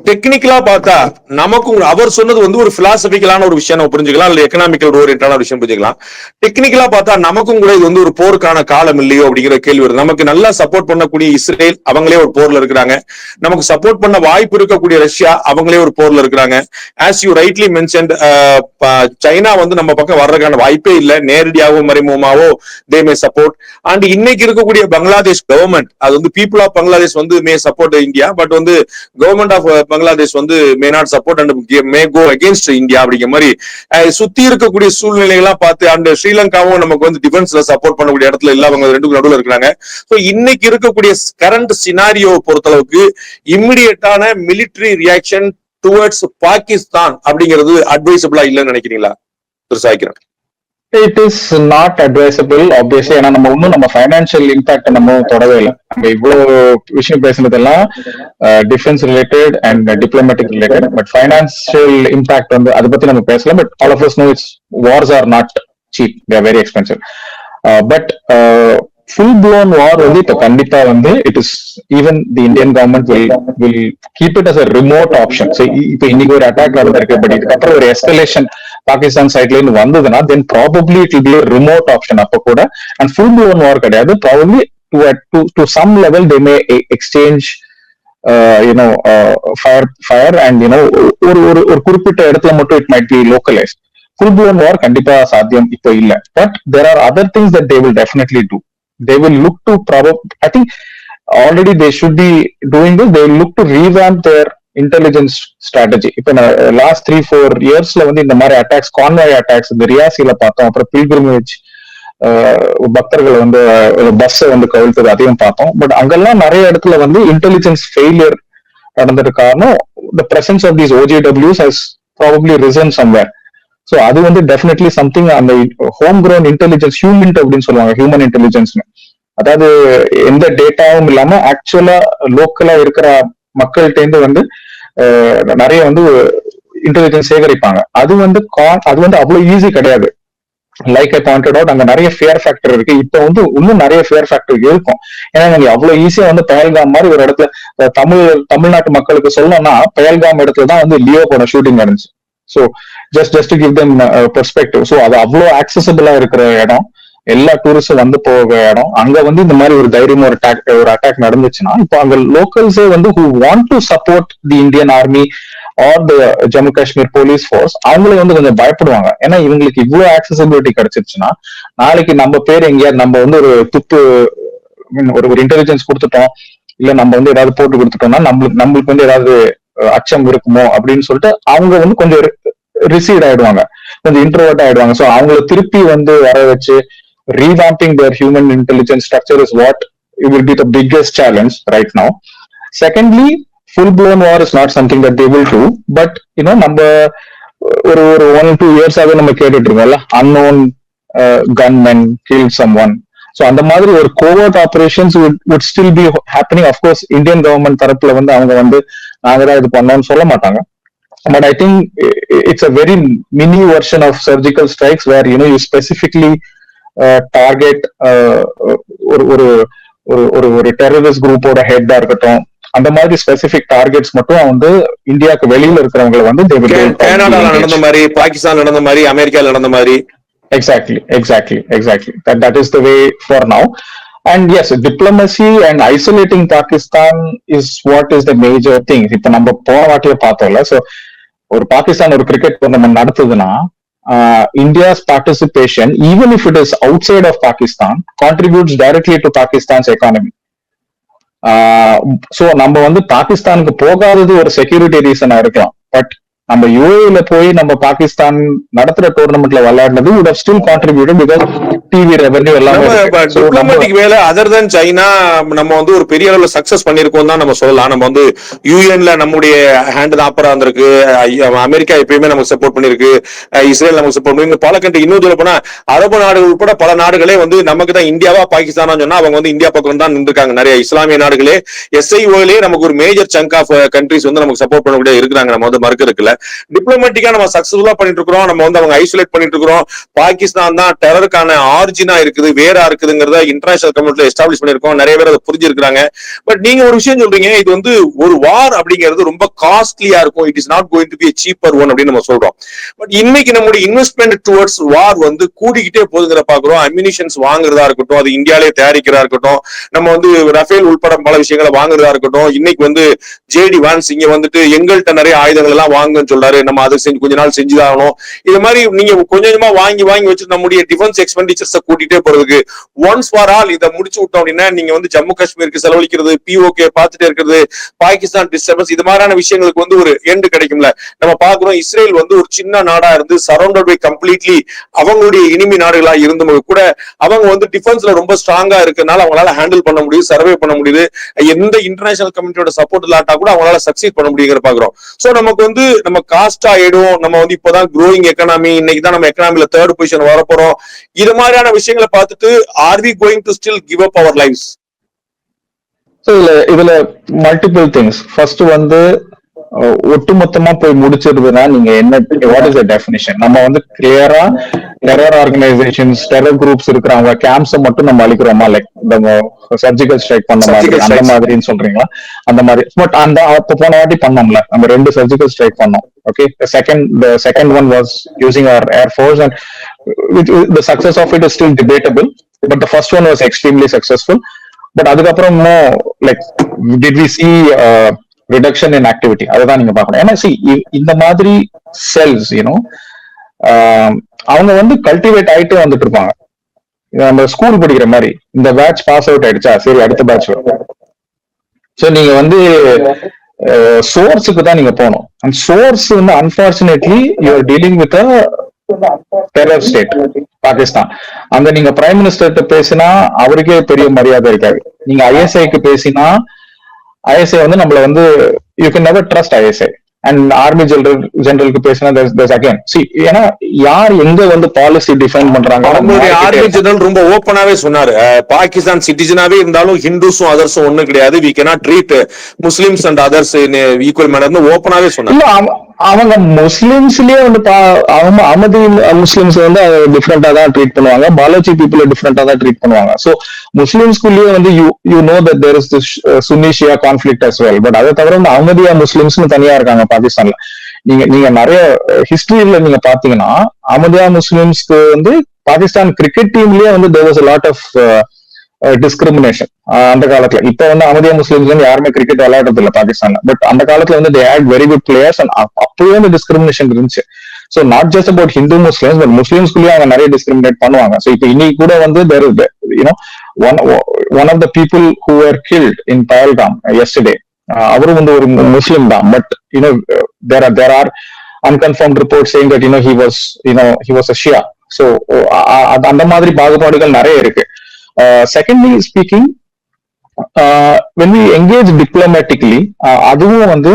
டெக்னிக்கலா பார்த்தா நமக்கும் அவர் சொன்னது வந்து ஒரு பிலாசபிக்கலான ஒரு விஷயம் நம்ம புரிஞ்சுக்கலாம், இல்ல எக்கனாமிக்கல் ஓரியன்டான விஷயம் புரிஞ்சுக்கலாம். டெக்னிக்கலா பார்த்தா நமக்கும் கூட இது வந்து ஒரு போருக்கான காலம் இல்லையோ அப்படிங்கிற கேள்வி வருது. நமக்கு நல்லா சப்போர்ட் பண்ணக்கூடிய இஸ்ரேல் அவங்களே ஒரு போர்ல இருக்கிறாங்க, நமக்கு சப்போர்ட் பண்ண வாய்ப்பு இருக்கக்கூடிய ரஷ்யா அவங்களே ஒரு போர்ல இருக்கிறாங்க. As you rightly mentioned, China வந்து நம்ம பக்கம் வர்றதுக்கான வாய்ப்பே இல்லை, நேரடியாவோ மறைமுகமாவோ தே மே சப்போர்ட். அண்ட் இன்னைக்கு இருக்கக்கூடிய பங்களாதேஷ் கவர்மெண்ட், அது வந்து பீப்புள் ஆஃப் பங்களாதேஷ் வந்து மே சப்போர்ட் இந்தியா, பட் வந்து கவர்மெண்ட் ஆஃப் பங்களாதேஷ் வந்து may not support and may go against India அப்படிங்கிற மாதிரி சுத்தி இருக்கக்கூடிய சூழ்நிலைகள்லாம் பார்த்து, அண்ட் ஸ்ரீலங்காவும் நமக்கு வந்து டிஃபென்ஸ்ல சப்போர்ட் பண்ணக்கூடிய இடத்துல இல்ல, அவங்க ரெண்டுக்கும் நடுவில் இருக்கிறாங்க. ஸோ இன்னைக்கு இருக்கக்கூடிய கரண்ட் சினாரியோ பொறுத்தளவுக்கு இம்மிடியட்டான மிலிட்டரி ரியாக்ஷன் டுவர்ட்ஸ் பாகிஸ்தான் அப்படிங்கிறது அட்வைசபிளா இல்லைன்னு நினைக்கிறீங்களா திரு Saikiran? It is not advisable obviously. ஏன்னா நம்ம இன்னும் நம்ம ஃபைனான்சியல் இம்பாக்ட் நம்ம தொடவே இல்லை. நம்ம இவ்வளவு விஷயம் பேசுனதெல்லாம் defence related and diplomatic related, but financial impact வந்து அதை பத்தி நம்ம பேசலாம். But all of us know it's wars are not cheap, they are very expensive. But full blown war வந்து இப்ப கண்டிப்பா வந்து it is even the Indian government will keep it as a remote option. இப்ப இன்னைக்கு ஒரு attack நடந்திருக்கு, but இதுக்கப்புறம் ஒரு எஸ்கலேஷன் பாகிஸ்தான் சைட்ல இருந்து வந்ததுன்னா then probably it will be a remote option அப்ப கூட. அண்ட் ஃபுல் ப்ளோன் வார் கிடையாது, probably to some level they may exchange fire and ஒரு குறிப்பிட்ட இடத்துல மட்டும் it might be localised. Full blown war கண்டிப்பா சாத்தியம் இப்போ இல்ல. But there are other things that they will definitely do. They will look to I think already they should be doing this. They will look to revamp their intelligence strategy. இப்ப last 3-4 இயர்ஸ்ல வந்து இந்த மாதிரி attacks, convoy attacks இந்த ரியாசில பார்த்தோம், அப்புறம் pilgrimage பக்தர்கள் வந்து பஸ் வந்து கவிழ்த்தது அதையும் பார்த்தோம். பட் அங்கெல்லாம் நிறைய இடத்துல வந்து இன்டெலிஜென்ஸ் ஃபெயிலியர் நடந்தது காரணம் the presence of these OJWs has probably risen somewhere. So அது வந்து டெஃபினெட்லி சம்திங் அந்த ஹோம் க்ரோன் இன்டெலிஜென்ஸ், ஹியூமன் அப்படின்னு சொல்லுவாங்க, ஹியூமன் இன்டெலிஜென்ஸ்னு, அதாவது எந்த டேட்டாவும் இல்லாம ஆக்சுவலா லோக்கலா இருக்கிற மக்கள்கிட்ட இருந்து வந்து நிறைய வந்து இன்டெலிஜென்ஸ் சேகரிப்பாங்க. அது வந்து அவ்வளவு ஈஸி கிடையாது. லைக் ஐ பாயிண்டட் அவுட், அங்க நிறைய ஃபியர் ஃபேக்டர் இருக்கு. இப்ப வந்து இன்னும் நிறைய ஃபியர் ஃபேக்டர் இருக்கும். ஏன்னா நீங்க அவ்வளவு ஈஸியா வந்து பெயல்காம் மாதிரி ஒரு இடத்துல தமிழ்நாட்டு மக்களுக்கு சொல்லணும்னா பெயல்காம் இடத்துல தான் வந்து லியோ போட ஷூட்டிங் நடந்துச்சு. So just to give them perspective. So அது அவ்வளோ ஆக்சசபிளா இருக்கிற இடம். எல்லா டூரிஸ்டும் வந்து போக இடம். அங்க வந்து இந்த மாதிரி ஒரு தைரியமா ஒரு அட்டாக் நடந்துச்சுன்னா இப்போ அங்க லோக்கல்ஸே வந்து who want to support the Indian army or the Jammu Kashmir police force அவங்களே வந்து கொஞ்சம் பயப்படுவாங்க. ஏன்னா இவங்களுக்கு இவ்வளவு ஆக்சசிபிலிட்டி கிடைச்சிருச்சுன்னா நாளைக்கு நம்ம பேர் எங்கேயாவது நம்ம வந்து ஒரு துப்பு ஒரு இன்டெலிஜென்ஸ் கொடுத்துட்டோம், இல்ல நம்ம வந்து ஏதாவது போட்டு கொடுத்துட்டோம்னா நம்மளுக்கு வந்து ஏதாவது அச்சம் இருக்குமோ அப்படின்னு சொல்லிட்டு அவங்க வந்து கொஞ்சம் ரிசீட் ஆயிடுவாங்க, கொஞ்சம் இன்ட்ரோவர்ட் ஆயிடுவாங்க. ஸோ அவங்கள திருப்பி வந்து வர வச்சு revamping their human intelligence structure is what it will be the biggest challenge right now. Secondly, full blown war is not something that they will do, but நம்ம ஒரு 1-2 years ஆக நம்ம கேட்டுட்டு இருக்கோம்ல, unknown gunmen killed someone. So அந்த மாதிரி ஒரு covert operations would still be happening. Of course Indian government தரப்புல வந்து அவங்க வந்து நாங்க தான் இது பண்ணோம்னு சொல்ல மாட்டாங்க. But I think it's a very mini version of surgical strikes where you specifically target ஒரு டெரரிஸ்ட் குரூப்போட ஹெட்டா இருக்கட்டும், அந்த மாதிரி ஸ்பெசிபிக் டார்கெட்ஸ் மட்டும் வந்து இந்தியாவுக்கு வெளியில இருக்கிறவங்களை வந்து கனடால நடந்த மாதிரி, பாகிஸ்தான் நடந்த மாதிரி, அமெரிக்கால நடந்த மாதிரி. Exactly. That is the way for now. And yes, diplomacy and isolating Pakistan is what is the major thing. இப்ப நம்ம போன வாட்டியே பார்த்தோம்ல, சோ ஒரு பாகிஸ்தான் ஒரு கிரிக்கெட் டூர்னமெண்ட் நடத்துதுன்னா India's participation, even if it is outside of Pakistan, contributes directly to Pakistan's economy. So நம்ம வந்து பாகிஸ்தானுக்கு போகாதது ஒரு செக்யூரிட்டி ரீசனா இருக்கலாம், பட் நம்ம யூஏல போய் நம்ம பாகிஸ்தான் நடத்துற டூர்னமெண்ட்ல விளையாடுனது would have still contributed because TV revenue எல்லாமே. டிப்ளமேட்டிக் வேலை அதர் தென் சைனா நம்ம வந்து ஒரு பெரிய அளவுல சக்சஸ் பண்ணிருக்கோம் தான் நம்ம சொல்லலாம். நம்ம வந்து யூஎன்ல நம்முடைய ஹேண்ட் தான் அப்புறம் இருந்திருக்கு, அமெரிக்கா எப்பயுமே நமக்கு சப்போர்ட் பண்ணிருக்கு, இஸ்ரேல் நமக்கு சப்போர்ட் பண்ணி, பல கண்ட்ரி இன்னும் சொல்ல போனா அரபு நாடுகள் உட்பட பல நாடுகளே வந்து நமக்கு தான் இந்தியாவா பாகிஸ்தானா சொன்னா அவங்க வந்து இந்தியா பக்கம் தான் நின்றுருக்காங்க. நிறைய இஸ்லாமிய நாடுகளே SIOலே நமக்கு ஒரு மேஜர் சங்க் ஆஃப் கண்ட்ரிஸ் வந்து நமக்கு சப்போர்ட் பண்ணக்கூடிய இருக்கிறாங்க. நம்ம வந்து மறுக்க இருக்குல்ல, டிப்ளமேட்டிக்கா நம்ம சக்சஸ்ஃபுல்லா பண்ணிட்டு இருக்கிறோம். நம்ம வந்து அவங்க ஐசோலேட் பண்ணிட்டு இருக்கிறோம். பாகிஸ்தான் தான் டெரருக்கான ஆரிஜினா இருக்குது, வேற இருக்குதுங்கிறத இன்டர்நேஷனல் கம்யூனிட்டில எஸ்டாப்ளிஷ் பண்ணிருக்கோம். நிறைய பேர் அதை புரிஞ்சிருக்காங்க. பட் நீங்க ஒரு விஷயம் சொல்றீங்க, இது வந்து ஒரு வார் அப்படிங்கிறது ரொம்ப காஸ்ட்லியா இருக்கும், it is not going to be a cheaper one அப்படின்னு நம்ம சொல்றோம். பட் இன்னைக்கு நம்மளுடைய இன்வெஸ்ட்மெண்ட் டுவர்ட்ஸ் வார் வந்து கூடிக்கிட்டே போகுதுங்கிற பாக்குறோம். அம்யூனிஷன்ஸ் வாங்குறதா இருக்கட்டும், அது இந்தியாலே தயாரிக்கிறதா இருக்கட்டும், நம்ம வந்து ரஃபேல் உட்பட பல விஷயங்களை வாங்குறதா இருக்கட்டும், இன்னைக்கு வந்து JD வான்ஸ் இங்க வந்துட்டு எங்கள்கிட்ட நிறைய ஆயுதங்கள் எல்லாம் வாங்குன்னு சொல்றாரு, நம்ம அதை செஞ்சு கொஞ்ச நாள் செஞ்சுதாகணும். இது மாதிரி நீங்க கொஞ்சமா வாங்கி வச்சு நம்முடைய டிஃபென்ஸ் எக்ஸ்பெண்டிச்சர்ஸ் கூட்டிட்டே போறதுக்கு ஒன்ஸ் ஃபார் ஆல் இதை முடிச்சு விட்டோம் அப்படின்னா நீங்க வந்து ஜம்மு காஷ்மீருக்கு செலவழிக்கிறது, POK பார்த்துட்டே இருக்கிறது, பாகிஸ்தான் டிஸ்டர்பன்ஸ், இது மாதிரியான விஷயங்களுக்கு வந்து ஒரு எண்டு கிடைக்கும்ல. நம்ம பாக்குறோம் இஸ்ரேல் வந்து ஒரு சின்ன நாடா இருந்து சரௌண்டட் பை கம்ப்ளீட்லி அவங்களுடைய இனிமி நாடுகளா இருந்தவங்க கூட அவங்க வந்து டிஃபென்ஸ்ல ரொம்ப ஸ்ட்ராங்கா இருக்கனால அவங்களால ஹேண்டில் பண்ண முடியுது, சர்வே பண்ண முடியுது. எந்த இன்டர்நேஷனல் கம்யூனிட்டியோட சப்போர்ட் இல்லாட்டா கூட அவங்களால சக்சீட் பண்ண முடியுங்கிற பாக்குறோம். சோ நமக்கு வந்து நம்ம காஸ்ட் ஆயிடும், நம்ம வந்து இப்பதான் க்ரோயிங் எக்கனாமி, இன்னைக்கு தான் நம்ம எக்கனாமில 3rd பொசிஷன் வரப்போறோம். இது மாதிரியான விஷயங்களை பார்த்துட்டு are we going to still give up our lives? So இதுல மல்டிபிள் திங்ஸ். ஃபர்ஸ்ட் வந்து ஒட்டுமொத்தமா போய் முடிச்சிருதுன்னா நீங்க என்ன, வாட் இஸ் த டெஃபினிஷன்? நம்ம வந்து கிளியரா டெரர் ஆர்கனைசேஷன்ஸ், டெரர் குரூப்ஸ் இருக்கிறவங்க கேம்ப்ஸை மட்டும் நம்ம அழிக்கிறோமா, லைக் நம்ம சர்ஜிக்கல் ஸ்ட்ரைக் பண்ண மாதிரி அந்த மாதிரின்னு சொல்றீங்களா? அந்த மாதிரி. பட் அந்த அப்ப போன வாட்டி பண்ணோம்ல, நம்ம 2 சர்ஜிக்கல் ஸ்ட்ரைக் பண்ணோம். Okay, the second one was using our air force, and the success of it is still debatable, but the first one was extremely successful. But அதுக்கப்புறம் like did we see reduction in activity? அதுதான் நீங்க பார்க்கணும். ஏன்னா இந்த மாதிரி cells அவங்க வந்து cultivate ஆயிட்டே வந்துட்டு இருப்பாங்க. நம்ம ஸ்கூல் படிக்கிற மாதிரி, இந்த பேட்ச் பாஸ் அவுட் ஆயிடுச்சா, சரி அடுத்த பேட்ச் வரும். சோ நீங்க வந்து சோர்ஸுக்கு தான் நீங்க போகணும். அண்ட் சோர்ஸ் வந்து unfortunately you are dealing with terror state Pakistan. அங்க நீங்க பிரைம் மினிஸ்டர்கிட்ட பேசினா அவருக்கே பெரிய மரியாதை இருக்காது. நீங்க ISIக்கு பேசினா ISI வந்து நம்மள வந்து you can never trust ISI. And army ஜெனரலுக்கு பேசினா அகைன் ஏன்னா யார் எங்க வந்து பாலிசி டிஃபைன் பண்றாங்க. ஆர்மி ஜெனரல் ரொம்ப ஓப்பனாவே சொன்னாரு, பாகிஸ்தான் சிட்டிசனாவே இருந்தாலும் ஹிந்துஸும் அதர்ஸும் ஒண்ணும் கிடையாது, we cannot treat Muslims and others in equal manner ஓப்பனாவே சொன்னாரு. அவங்க முஸ்லிம்ஸ்லயே வந்து அமதி முஸ்லிம்ஸ் வந்து டிஃப்ரெண்டா தான் ட்ரீட் பண்ணுவாங்க, பாலாஜி பீப்புள் டிஃப்ரெண்டா தான் ட்ரீட் பண்ணுவாங்க. சோ முஸ்லிம்ஸ்குள்ளேயே வந்து you know that there is this Sunni Shia conflict as well. But அதை தவிர வந்து அமதியா முஸ்லிம்ஸ்னு தனியா இருக்காங்க பாகிஸ்தான்ல. நீங்க நிறைய ஹிஸ்டரியில நீங்க பாத்தீங்கன்னா அமதியா முஸ்லிம்ஸ்க்கு வந்து பாகிஸ்தான் கிரிக்கெட் டீம்லயே வந்து there was a lot of discrimination அந்த காலத்துல. இப்ப வந்து அமதியா முஸ்லிம்ஸ் வந்து யாருமே கிரிக்கெட் விளையாடுறது இல்ல பாகிஸ்தான்ல. பட் அந்த காலத்துல வந்து they had very good players and அப்பவே வந்து டிஸ்கிரிமினேஷன் இருந்துச்சு. So not just about Hindu Muslims, but முஸ்லிம்ஸ்குள்ளேயே அவங்க நிறைய டிஸ்கிரிமினேட் பண்ணுவாங்க. ஸோ இப்போ இன்னைக்கு கூட வந்து one of the people who were killed in Pahalgam yesterday, அவரும் வந்து ஒரு முஸ்லிம் தான். But there are unconfirmed reports saying that he was a Shia. So அந்த மாதிரி பாகுபாடுகள் நிறைய இருக்கு. Secondly speaking, when we engage diplomatically, அதுவும் வந்து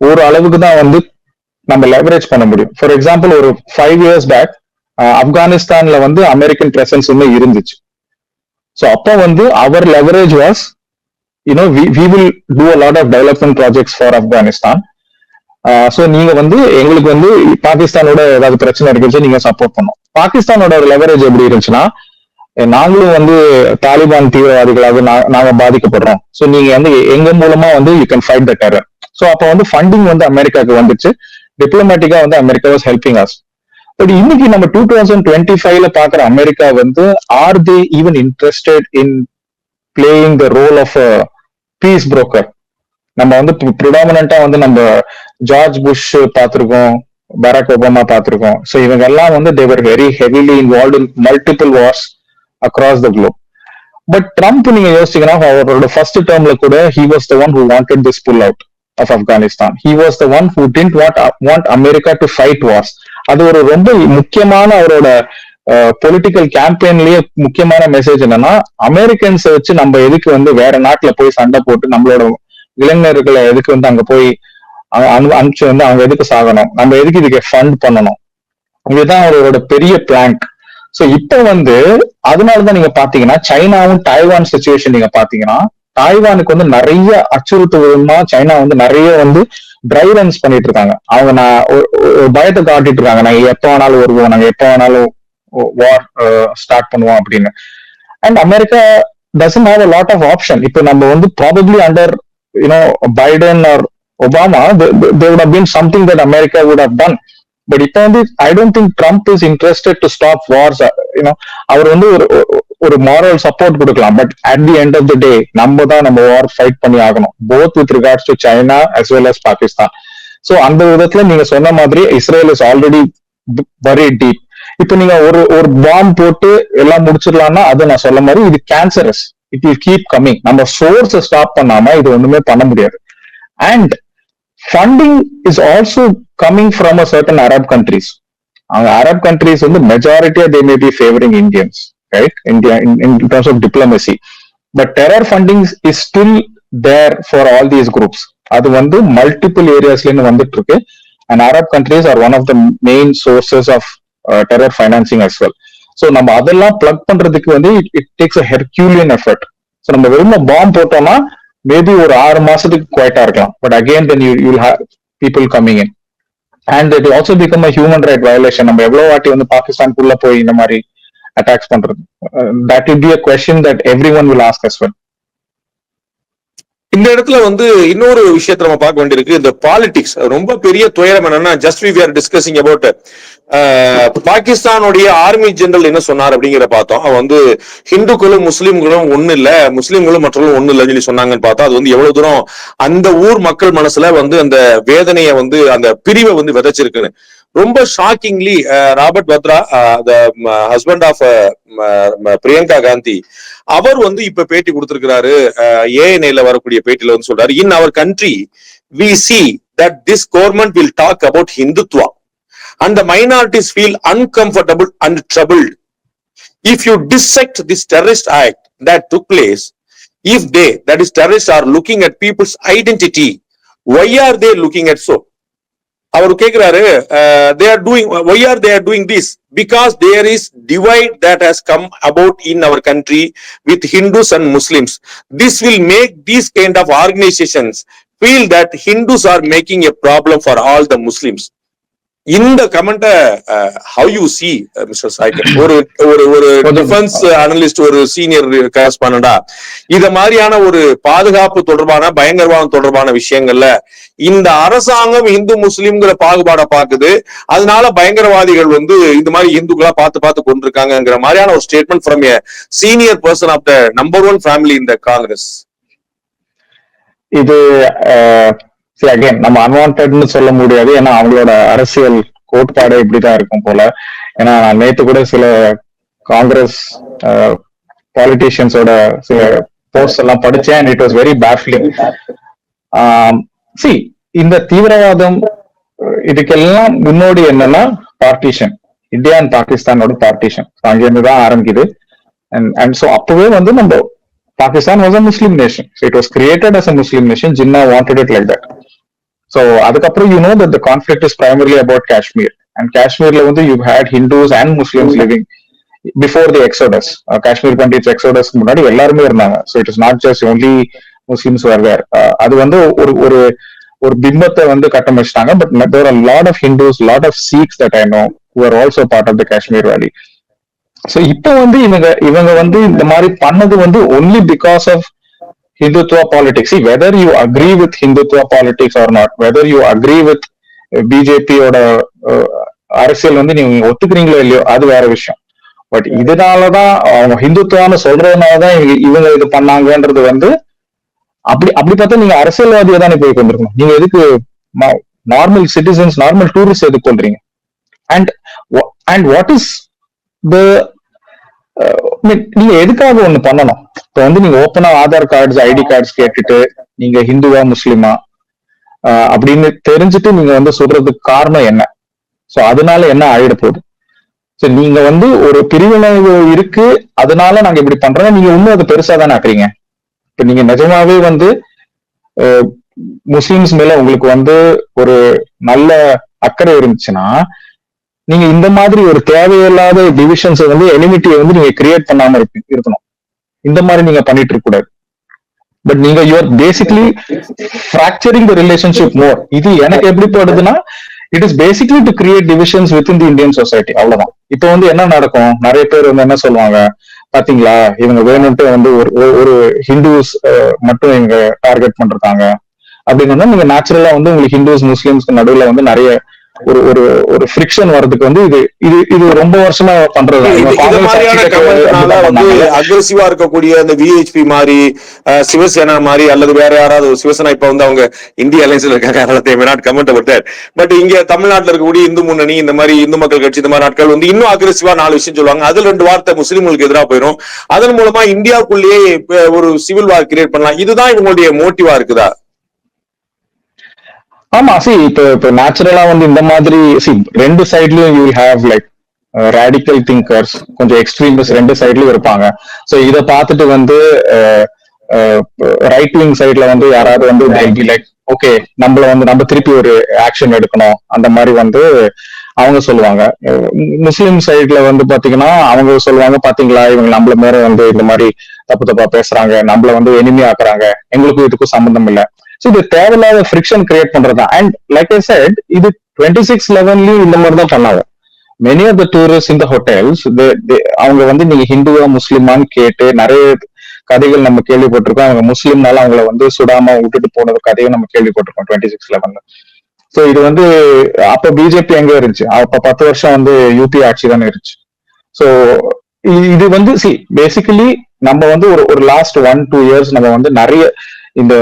ஒரு அளவுக்கு தான் வந்து நம்ம லெவரேஜ் பண்ண முடியும். ஃபார் எக்ஸாம்பிள், ஒரு 5 years பேக் ஆப்கானிஸ்தான்ல வந்து அமெரிக்கன் பிரசன்ஸ் வந்து இருந்துச்சு. ஸோ அப்போ வந்து அவர் leverage was we will do a lot of development projects for Afghanistan. So நீங்க வந்து எங்களுக்கு வந்து பாகிஸ்தானோட ஏதாவது பிரச்சனை இருக்குன்னு நீங்க சப்போர்ட் பண்ணோம். பாகிஸ்தானோட ஒரு லெவரேஜ் எப்படி இருந்துச்சுன்னா, நாங்களும் வந்து தாலிபான் தீவிரவாதிகளாக நாங்க பாதிக்கப்படுறோம். ஸோ நீங்க வந்து எங்க மூலமா வந்து you can fight the terror. So அப்போ வந்து ஃபண்டிங் வந்து அமெரிக்காவுக்கு வந்துச்சு. டிப்ளமேட்டிக்கா வந்து America was helping us. But இன்னைக்கு நம்ம 2025ல பாக்குற அமெரிக்கா வந்து are they even interested in playing the role of peace broker? நம்ம வந்து ப்ரிடாமினண்டா வந்து நம்ம ஜார்ஜ் புஷ் பார்த்திருக்கோம், பராக் ஒபாமா பார்த்திருக்கோம். ஸோ இவங்க எல்லாம் வந்து they were very heavily involved in multiple wars across the globe. But Trump நீங்க யோசிச்சீங்கன்னா, அவரோட ஃபர்ஸ்ட் டேர்ம்ல கூட he was the one who wanted this pull out of Afghanistan. He was the one who didn't want America to fight wars. அது ஒரு ரொம்ப முக்கியமான அவரோட political கேம்பெயின்லயே முக்கியமான message என்னன்னா, அமெரிக்கன்ஸ் வச்சு நம்ம எதுக்கு வந்து வேற நாட்டுல போய் சண்டை போட்டு நம்மளோட இளைஞர்களை எதுக்கு வந்து அங்க போய் அனுப்பிச்சு வந்து அவங்க எதுக்கு சாகணும், நம்ம எதுக்கு இதுக்கு ஃபண்ட் பண்ணணும். இதுதான் அவரோட பெரிய பிளான். சோ இப்ப வந்து அதனாலதான் நீங்க பாத்தீங்கன்னா சைனாவும் டைவான் சிச்சுவேஷன் நீங்க பாத்தீங்கன்னா, தாய்வானுக்கு வந்து நிறைய அச்சுறுத்துவதுமா சைனா வந்து நிறைய வந்து ட்ரை ரன்ஸ் பண்ணிட்டு இருக்காங்க. அவங்க பயத்தை காட்டிட்டு இருக்காங்க, நாங்க எப்ப வேணாலும் வருவோம், நாங்க எப்ப வேணாலும் வார் ஸ்டார்ட் பண்ணுவோம் அப்படின்னு. And America doesn't have a lot of option. இப்போ நம்ம வந்து probably under Biden or Obama there would have been something that America would have done. But இப்போ வந்து I don't think Trump is interested to stop wars. அவர் வந்து ஒரு moral support கொடுக்கலாம், but at the end of the day நம்ம war fight பண்ணி ஆகணும், both with regards to China as well as Pakistan. So அந்த விதத்துல நீங்க சொன்ன மாதிரி Israel is already very deep. இப்ப நீங்க ஒரு பாம்பு போட்டு எல்லாம் முடிச்சிடலாம்னா அது நான் சொல்ல மாதிரி இது cancerous. It will keep coming. நம்ம சோர்ஸ் ஸ்டாப் பண்ணாம இது ஒண்ணுமே பண்ண முடியாது. And funding is also coming from a certain Arab countries. Arab countries in the majority they may be favoring Indians, right? India in terms of diplomacy, but terror funding is still there for all these groups. Adu vandu multiple areas la vandittu irukku, and Arab countries are one of the main sources of terror financing as well. So நம்ம அதெல்லாம் plug பண்றதுக்கு வந்து it takes a herculean effort. So நம்ம வெறும் பாம்பு போட்டோம்னா maybe ஒரு 6 மாசத்துக்கு குவைட்டா இருக்கலாம், but again then you'll have people coming in and it will also become a human right violation. நம்ம எவ்வளவு வாட்டி வந்து பாகிஸ்தானுக்குள்ள போய் இந்த மாதிரி அட்டாக்ஸ் பண்றது, that will be a question that everyone will ask as well. இந்த இடத்துல வந்து இன்னொரு விஷயத்த நம்ம பார்க்க வேண்டியிருக்கு. இந்த பாலிடிக்ஸ் ரொம்ப பெரிய துயரம் என்னன்னா, just we are discussing about பாகிஸ்தானுடைய ஆர்மி ஜெனரல் என்ன சொன்னார் அப்படிங்கிற பார்த்தோம். அவன் வந்து ஹிந்துக்களும் முஸ்லீம்களும் ஒண்ணு இல்ல, முஸ்லீம்களும் மற்றவர்களும் ஒண்ணு இல்லைன்னு சொல்லி சொன்னாங்கன்னு பார்த்தா, அது வந்து எவ்வளவு தூரம் அந்த ஊர் மக்கள் மனசுல வந்து அந்த வேதனையை வந்து அந்த பிரிவை வந்து விதைச்சிருக்குன்னு. ரொம்ப shockingly Robert Vadra, husband of Priyanka Gandhi, அவர் வந்து இப்ப பேட்டி கொடுத்திருக்கிறாரு. ஏஎன்ஐல வரக்கூடிய பேட்டியில வந்து சொல்றாரு, in our country we see that this government will talk about Hindutva and the minorities feel uncomfortable and troubled. If you dissect this terrorist act that took place, if they, that is terrorists, are looking at people's identity, why are they looking at so? அவர் கேட்கிறாரு, why are they doing this? Because there is divide that has come about in our country with Hindus and Muslims. This will make these kind of organizations feel that Hindus are making a problem for all the Muslims. இந்த கமெண்ட how you see mister சாய்கர், ஒரு ஒரு ஒரு defence analyst, ஒரு senior கரஸ்பாண்டா, இத மாதிரியான ஒரு பாதுகாப்பு தொடர்பான பயங்கரவாதம் தொடர்பான விஷயங்கள்ல இந்த அரசாங்கம் இந்து முஸ்லிம்ங்கிற பாகுபாட பாக்குது, அதனால பயங்கரவாதிகள் வந்து இந்த மாதிரி இந்துக்களா பார்த்து கொண்டிருக்காங்கிற மாதிரியான ஒரு statement from a senior person of the number 1 family in the Congress. இது அகைன் நம்ம அன்வான்ட்னு சொல்ல முடியாது, ஏன்னா அவங்களோட அரசியல் கோட்பாடு இப்படிதான் இருக்கும் போல. ஏன்னா நான் நேத்து கூட சில காங்கிரஸ் பாலிட்டிஷியன்ஸோட சில போஸ்ட் எல்லாம் படிச்சேன், அண்ட் இட் வாஸ் வெரி பேஃப்லிங். இந்த தீவிரவாதம் இதுக்கெல்லாம் முன்னோடி என்னன்னா பார்ட்டிஷன், இந்தியா அண்ட் பாகிஸ்தானோட பார்ட்டிஷன். அங்கிருந்து தான் ஆரம்பிக்குது. அண்ட் சோ அப்பவே வந்து நம்ம Pakistan was a Muslim nation. So it was created as a Muslim nation. Jinnah wanted it like that. So அதுக்கப்புறம் you know that the conflict is primarily about Kashmir. And Kashmirல வந்து you've had Hindus and Muslims living before the Exodus. Kashmir country's Exodus முன்னாடி எல்லாருமே இருந்தாங்க. So it is not just only Muslims who are there. அது வந்து ஒரு பிம்பத்தை வந்து கட்டமைச்சிட்டாங்க. But there are a lot of Hindus, lot of Sikhs that I know who are also part of the Kashmir Valley. So இப்ப வந்து இவங்க வந்து இந்த மாதிரி பண்ணது வந்து only because of Hindutva politics. See, whether you agree with Hindutva politics or not, whether you agree with BJP ஓட அரசியல் வந்து நீங்க ஒத்துக்கிறீங்களோ இல்லையோ அது வேற விஷயம். பட் இதனாலதான் அவங்க ஹிந்துத்துவான்னு சொல்றதுனாலதான் இவங்க இது பண்ணாங்கன்றது வந்து அப்படி பார்த்தா நீங்க அரசியல்வாதியா தானே போய் கொண்டிருக்கணும். நீங்க எதுக்கு நார்மல் சிட்டிசன்ஸ், நார்மல் டூரிஸ்ட் எதுக்கு கொள்றீங்க? அண்ட் வாட் இஸ் நீங்க எதுக்காக ஒண்ணு பண்ணணும்? இப்ப வந்து நீங்க ஓப்பனா ஆதார் கார்ட்ஸ், ஐடி கார்ட்ஸ் கேட்டுட்டு நீங்க ஹிந்துவா முஸ்லிமா அப்படின்னு தெரிஞ்சுட்டு நீங்க வந்து சொல்றதுக்கு காரணம் என்ன? சோ அதனால என்ன ஆயிட போகுது? சோ நீங்க வந்து ஒரு பிரிவினைவு இருக்கு, அதனால நாங்க இப்படி பண்றோம், நீங்க இன்னும் அது பெருசா தானே ஆக்குறீங்க. இப்ப நீங்க நிஜமாவே வந்து முஸ்லிம்ஸ் மேல உங்களுக்கு வந்து ஒரு நல்ல அக்கறை இருந்துச்சுன்னா நீங்க இந்த மாதிரி ஒரு தேவையில்லாத டிவிஷன்ஸ் வந்து எனிமிட்டியை வந்து நீங்க கிரியேட் பண்ணாம இருக்கணும். இந்த மாதிரி நீங்க பண்ணிட்டு இருக்க கூடாது. பட் நீங்க you're basically fracturing the relationship more. இது எனக்கு எப்படி படுதுன்னா it is basically to create divisions within the Indian society. அவ்வளவுதான். இப்ப வந்து என்ன நடக்கும், நிறைய பேர் வந்து என்ன சொல்லுவாங்க, பாத்தீங்களா இவங்க வேணும்ட்டு வந்து ஒரு ஹிந்துஸ் மட்டும் இவங்க டார்கெட் பண்றாங்க அப்படின்னு நீங்க நேச்சுரலா வந்து உங்களுக்கு ஹிந்துஸ் முஸ்லிம்ஸ்க்கு நடுவுல வந்து நிறைய ஒரு ஃபிரிக்ஷன் வர்றதுக்கு வந்து இது ரொம்ப வருஷமா பண்றது. அக்ரெசிவா இருக்கக்கூடிய அந்த விஹெச்பி மாதிரி, சிவசேனா மாதிரி, அல்லது வேற யாராவது, சிவசேனா இப்ப வந்து அவங்க இந்திய அலைன்ஸ்ல இருக்காங்க, பட் இங்க தமிழ்நாட்டில் இருக்கக்கூடிய இந்து முன்னணி, இந்த மாதிரி இந்து மக்கள் கட்சி, இந்த மாதிரி நாட்கள் வந்து இன்னும் அக்ரெசிவா 4 விஷயம் சொல்லுவாங்க. அதுல 2 வார்த்தை முஸ்லிம்களுக்கு எதிராக போயிடும். அதன் மூலமா இந்தியாவுக்குள்ளேயே ஒரு சிவில் வார் கிரியேட் பண்ணலாம். இதுதான் இவங்களுடைய மோட்டிவா இருக்குதா? ஆமா, இப்ப நேச்சுரலா வந்து இந்த மாதிரி ரெண்டு சைட்லயும் you will have like radical thinkers, கொஞ்சம் எக்ஸ்ட்ரீமிஸ்ட் ரெண்டு சைட்லயும் இருப்பாங்க. சோ இத பார்த்துட்டு வந்து ரைட் விங் சைட்ல வந்து யாராவது வந்து லைக் ஓகே நம்ம திருப்பி ஒரு ஆக்ஷன் எடுக்கணும் அந்த மாதிரி வந்து அவங்க சொல்லுவாங்க. முஸ்லிம் சைட்ல வந்து பாத்தீங்கன்னா அவங்க சொல்லுவாங்க, பாத்தீங்களா இவங்க நம்மள மேல வந்து இந்த மாதிரி தப்பா பேசுறாங்க, நம்மள வந்து எனிமி ஆக்குறாங்க, எங்களுக்கும் இதுக்கும் சம்பந்தம் இல்ல. So இது தேவையில்லாத ஃபிரிக்ஷன் கிரியேட் பண்றதா. அண்ட் லைக் ஐ செட், இது 26 லெவன்லயும் இந்த மாதிரி தான் பண்ணாங்க. Many of the tourist in the hotels அவங்க வந்து நீங்க ஹிந்துவா முஸ்லிமான்னு கேட்டு நிறைய கதைகள் நம்ம கேள்விப்பட்டிருக்கோம். அவங்க முஸ்லிம்னால அவங்கள வந்து சுடாம விட்டுட்டு போனது கதையும் நம்ம கேள்விப்பட்டிருக்கோம் 26 லெவன்ல. சோ இது வந்து அப்ப பிஜேபி எங்க இருந்துச்சு, அப்ப 10 வருஷம் வந்து யூபி ஆட்சி தானே இருந்துச்சு. சோ இது வந்து பேசிக்கலி நம்ம வந்து ஒரு லாஸ்ட் 1-2 இயர்ஸ் நம்ம வந்து நிறைய இந்த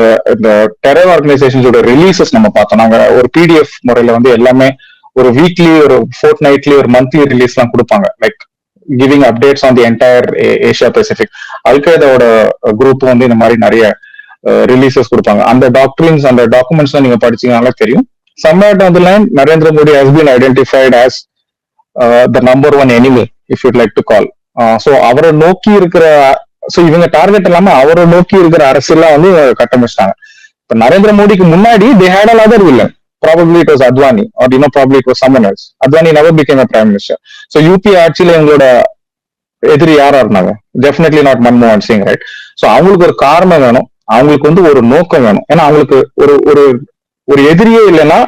டெரர் ஆர்கனைசேஷன்ஸோட ரிலீசஸ் நம்ம பார்த்தோம். நாங்க ஒரு பிடிஎஃப் முறையில வந்து எல்லாமே ஒரு வீக்லி, ஒரு ஃபோர்ட்நைட்லி, ஒரு மந்த்லி ரிலீஸ் எல்லாம் கொடுப்பாங்க, like giving updates on the entire Asia Pacific. அல்கைதாவோட குரூப் வந்து இந்த மாதிரி நிறைய ரிலீசஸ் கொடுப்பாங்க. அந்த டாக்டரின்ஸ், அந்த டாக்குமெண்ட்ஸ் நீங்க படிச்சீங்கனால தெரியும். somewhere down the line Narendra Modi has been identified as the number 1 enemy, if you'd like to call. So அவரை நோக்கி இருக்கிற, சோ இவங்க டார்கெட் இல்லாம அவரை நோக்கி இருக்கிற அரசியல்லாம் வந்து கட்டமைச்சிட்டாங்க. இப்ப நரேந்திர மோடிக்கு முன்னாடி they had another villain. Probably it was Advani, or probably it was someone else. Advani never became a prime minister. So UP ஆட்சியில எங்களோட எதிரி யாரா இருந்தாங்க? Definitely not Manmohan Singh, right? So அவங்களுக்கு ஒரு காரணம் வேணும், அவங்களுக்கு வந்து ஒரு நோக்கம் வேணும். ஏன்னா அவங்களுக்கு ஒரு எதிரியே இல்லைன்னா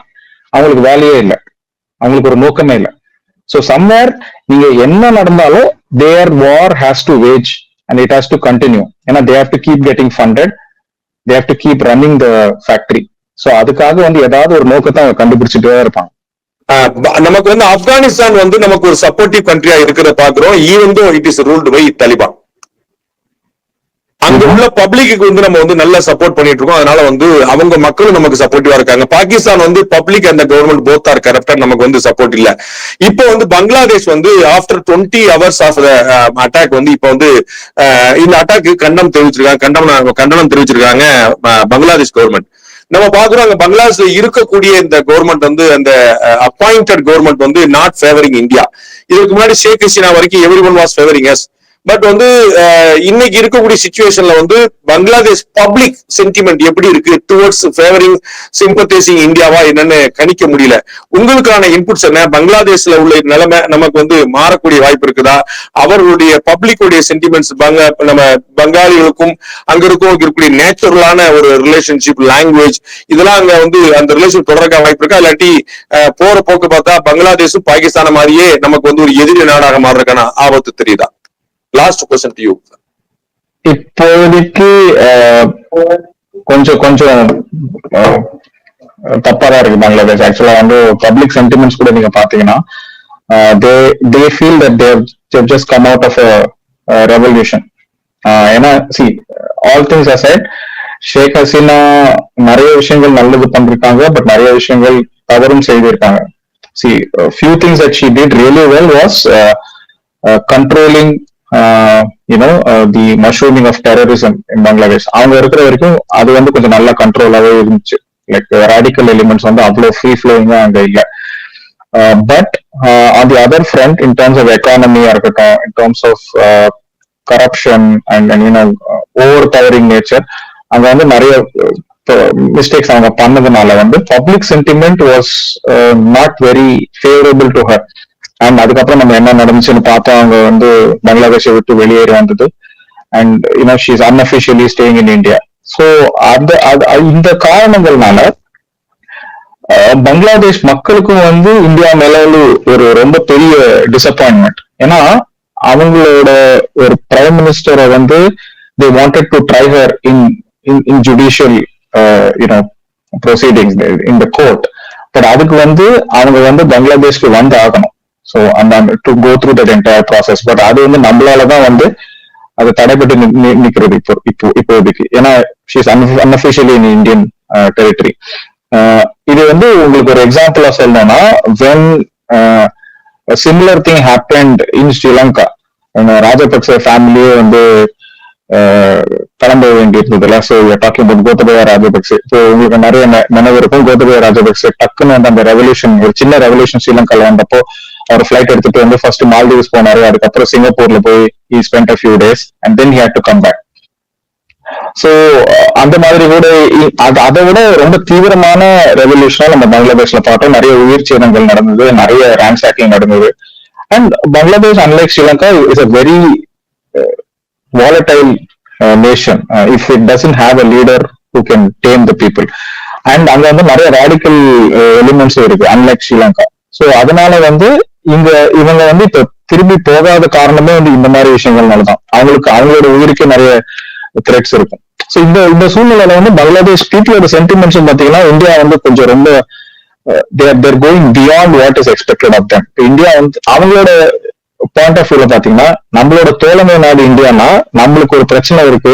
அவங்களுக்கு வேலையே இல்லை. அவங்களுக்கு ஒரு நோக்கமே இல்லை. ஸோ சம்வேர் நீங்க என்ன நடந்தாலும் there war has to wage and it has to continue. ஏன்னா they have to keep getting funded, they have to keep running the factory. So அதுக்காக வந்து ஏதாவது ஒரு நோக்கத்தை அவங்க கண்டுபிடிச்சிட்டே இருப்பாங்க. நமக்கு வந்து ஆப்கானிஸ்தான் வந்து நமக்கு ஒரு சப்போர்ட்டிவ் கண்ட்ரியா இருக்கிறத பாக்குறோம். Even though it is ruled by Taliban. அங்க உள்ள பப்ளிக்கு வந்து நம்ம வந்து நல்லா சப்போர்ட் பண்ணிட்டு இருக்கோம். அதனால வந்து அவங்க மக்களும் நமக்கு சப்போர்ட்டிவா இருக்காங்க. பாகிஸ்தான் வந்து public and government both are corrupted, நமக்கு வந்து சப்போர்ட் இல்ல. இப்போ வந்து பங்களாதேஷ் வந்து ஆஃப்டர் 20 hours ஆஃப் அட்டாக் வந்து இப்போ வந்து இந்த அட்டாக்கு கண்டனம் தெரிவிச்சிருக்காங்க பங்களாதேஷ் கவர்மெண்ட். நம்ம பாக்குறோம் அங்க பங்களாதேஷ்ல இருக்கக்கூடிய இந்த கவர்மெண்ட் வந்து அந்த அப்பாயிண்டட் கவர்மெண்ட் வந்து நாட் ஃபேவரிங் இந்தியா. இதுக்கு முன்னாடி ஷேக் ஹசீனா வரைக்கும் every one was favouring us. But வந்து இன்னைக்கு இருக்கக்கூடிய சிச்சுவேஷன்ல வந்து பங்களாதேஷ் பப்ளிக் சென்டிமெண்ட் எப்படி இருக்கு டுவர்ட்ஸ் ஃபேவரிங் சிம்பத்தைசிங் இந்தியாவா என்னன்னு கணிக்க முடியல. உங்களுக்கான இன்புட்ஸ் என்ன? பங்களாதேஷ்ல உள்ள நிலைமை நமக்கு வந்து மாறக்கூடிய வாய்ப்பு இருக்குதா? அவர்களுடைய பப்ளிக்குடைய சென்டிமெண்ட்ஸ் நம்ம பங்காளிகளுக்கும் அங்க இருக்கக்கூடிய நேச்சுரலான ஒரு ரிலேஷன்ஷிப், லாங்குவேஜ், இதெல்லாம் அங்க வந்து அந்த ரிலேஷன் தொடர்க்க வாய்ப்பு இருக்கா? இல்லாட்டி போற போக்கு பார்த்தா பங்களாதேஷும் பாகிஸ்தான மாதிரியே நமக்கு வந்து ஒரு எதிரி நாடாக மாறுறதுக்கான ஆபத்து தெரியுதா? Last question to you. இப்போதைக்கு கொஞ்சம் தப்பாதான் இருக்கு பங்களாதேஷ். ஆக்சுவலா வந்து பப்ளிக் சென்டிமெண்ட்ஸ் கூட நீங்க பாத்தீங்கன்னா they feel that they've just come out of a revolution. ஏன்னா see all things aside, Sheikh Hasina நிறைய விஷயங்கள் நல்லது பண்ணிருக்காங்க, பட் நிறைய விஷயங்கள் தவறும் செய்திருக்காங்க. see few things that she did really well was controlling the mushrooming of terrorism in Bangladesh. அவங்க இருக்கிற வரைக்கும் அது வந்து கொஞ்சம் நல்ல கண்ட்ரோலாவே இருந்துச்சு. லைக் ரேடிக்கல் எலிமெண்ட்ஸ் வந்து அவ்வளவு ஃப்ரீ ஃப்ளோயிங்கா அங்க இல்ல. But on the other front, in terms of எக்கானமியா இருக்கட்டும், in terms of corruption and over powering nature, அங்க வந்து நிறைய மிஸ்டேக்ஸ் அவங்க பண்ணதுனால வந்து public sentiment was not very favourable to her. And அதுக்கப்புறம் நம்ம என்ன நடந்துச்சுன்னு பார்த்தா அவங்க வந்து பங்களாதேஷை விட்டு வெளியேறி வந்தது. And she is unofficially staying in India. So இந்த காரணங்கள்னால பங்களாதேஷ் மக்களுக்கும் வந்து இந்தியா மேல ஒரு ரொம்ப பெரிய டிசப்பாயின்மெண்ட். ஏன்னா அவங்களோட ஒரு பிரைம் மினிஸ்டரை வந்து they wanted to try her in judicial proceedings in the court. But அதுக்கு வந்து அவங்க வந்து பங்களாதேஷ்க்கு வந்து ஆகணும். ஸோ அந்த to go through that entire process. But அது வந்து நம்மளாலதான் வந்து அது தடைப்பட்டு நிக்கிறது இப்போதைக்கு. ஏன்னா she is unofficially in Indian territory. இது வந்து உங்களுக்கு ஒரு எக்ஸாம்பிளா சொல்லணும்னா, when similar thing happened in Sri Lanka, Rajapaksa ஃபேமிலியே வந்து கிளம்ப வேண்டியிருந்ததுல. So talking about Gotabaya Rajapaksa. So உங்களுக்கு நிறைய நினைவு இருக்கும். கோத்தபய ராஜபக்சே டக்குன்னு வந்து அந்த ரெவல்யூஷன், ஒரு சின்ன ரெவல்யூஷன் ஸ்ரீலங்கால வந்தப்போ அவர் ஃபிளைட் எடுத்துட்டு வந்து ஃபர்ஸ்ட் மால்தீவ்ஸ் போனாரு. அதுக்கப்புறம் சிங்கப்பூர்ல போய் he spent a few days and then he had to come back. So அந்த மாதிரி கூட அதை விட ரொம்ப தீவிரமான ரெவல்யூஷனா நம்ம பங்களாதேஷ்ல பார்த்தோம். நிறைய உயிர் சேதங்கள் நடந்தது, நிறைய ரேன்சாக்கிங் நடந்தது. And Bangladesh unlike Sri Lanka is a very volatile nation if it doesn't have a leader who can tame the people. And அங்க வந்து நிறைய ரேடிக்கல் எலிமெண்ட்ஸும் இருக்கு அன்லைக் ஸ்ரீலங்கா. ஸோ அதனால வந்து இவங்க வந்து இப்ப திரும்பி போகாத காரணமே வந்து இந்த மாதிரி விஷயங்கள்னாலதான். அவங்களோட உயிருக்கே நிறைய த்ரெட்ஸ் இருக்கும். ஸோ இந்த சூழ்நிலையில வந்து பங்களாதேஷ் பீப்புளோட சென்டிமெண்ட்ஸும் பாத்தீங்கன்னா இந்தியா வந்து கொஞ்சம் ரொம்ப they're going beyond what is expected of them. India வந்து அவங்களோட பாயிண்ட் ஆஃப் வியூல பாத்தீங்கன்னா, நம்மளோட தோழமை நாடு இந்தியானா நம்மளுக்கு ஒரு பிரச்சனை இருக்கு,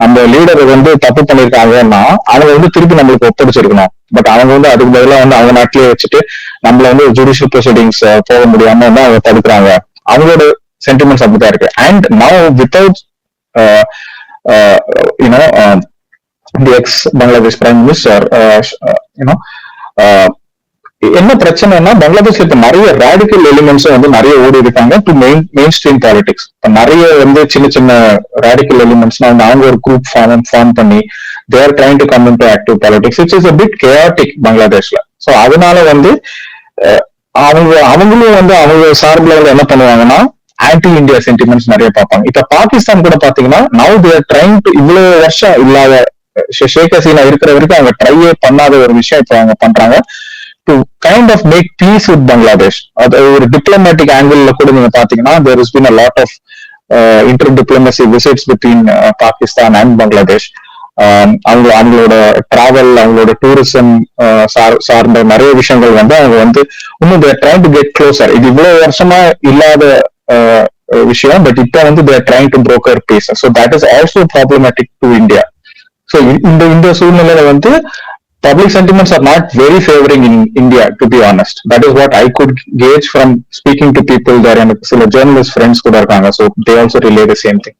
நம்ம லீடர் வந்து தப்பு பண்ணிருக்காங்கன்னா அவங்க வந்து திருப்பி நம்மளுக்கு ஒப்படைச்சிருக்கணும். பட் அவங்க வந்து அதுக்கு பதிலாக வந்து அவங்க நாட்டிலேயே வச்சுட்டு நம்மள வந்து ஜுடிஷியல் ப்ரொசீடிங்ஸ் போக முடியாம வந்து அவங்க தடுக்கிறாங்க. அவங்களோட சென்டிமெண்ட்ஸ் அப்படிதான் இருக்கு. And now without the X Bangladesh prime minister, என்ன பிரச்சனைனா பங்களாதேஷ்ல இப்ப நிறைய ரேடிக்கல் எலிமெண்ட்ஸும் வந்து நிறைய ஓடி இருக்காங்க டு மெயின் ஸ்ட்ரீம் பாலிடிக்ஸ். இப்ப நிறைய வந்து சின்ன சின்ன ரேடிக்கல் எலிமெண்ட்ஸ்னா வந்து அவங்க ஒரு குரூப் ஃபார்ம் பண்ணி they are trying to come into active politics, which is a bit chaotic பங்களாதேஷ்ல. சோ அதனால வந்து அவங்களும் வந்து அவங்க சார்பில் வந்து என்ன பண்ணுவாங்கன்னா ஆன்டி இந்தியா சென்டிமெண்ட்ஸ் நிறைய பார்ப்பாங்க. இப்ப பாகிஸ்தான் கூட பாத்தீங்கன்னா now they are trying to, இவ்வளவு வருஷம் இல்லாத ஷேக் ஹசீனா இருக்கிற வரைக்கும் அவங்க ட்ரையே பண்ணாத ஒரு விஷயம் இப்ப அவங்க பண்றாங்க. To kind of make peace with Bangladesh. அது ஒரு டிப்ளமேட்டிக் ஆங்கிள் கூட நீங்க பாத்தீங்கன்னா there has been a lot of inter diplomacy visits between Pakistan and Bangladesh. அவங்களோட டிராவல், அவங்களோட டூரிசம் சார்ந்த நிறைய விஷயங்கள் வந்து அவங்க வந்து இன்னும் they are trying to get closer. இது இவ்வளவு வருஷமா இல்லாத விஷயம், பட் இப்ப வந்து they are trying to broker peace. So that is also problematic to India. So இந்த சூழ்நிலையில வந்து public sentiments are not very favoring in India, to be honest. That is what I could gauge from speaking to people there, and சில journalist friends கூட இருக்காங்க. So they also relay the same thing.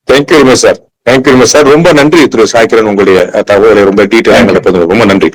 Thank you very much, sir. Thank you very much, sir. ரொம்ப நன்றி திரு சாய்கிரண், உங்களுடைய தகவலை ரொம்ப டீட்டெயிலாக ரொம்ப நன்றி.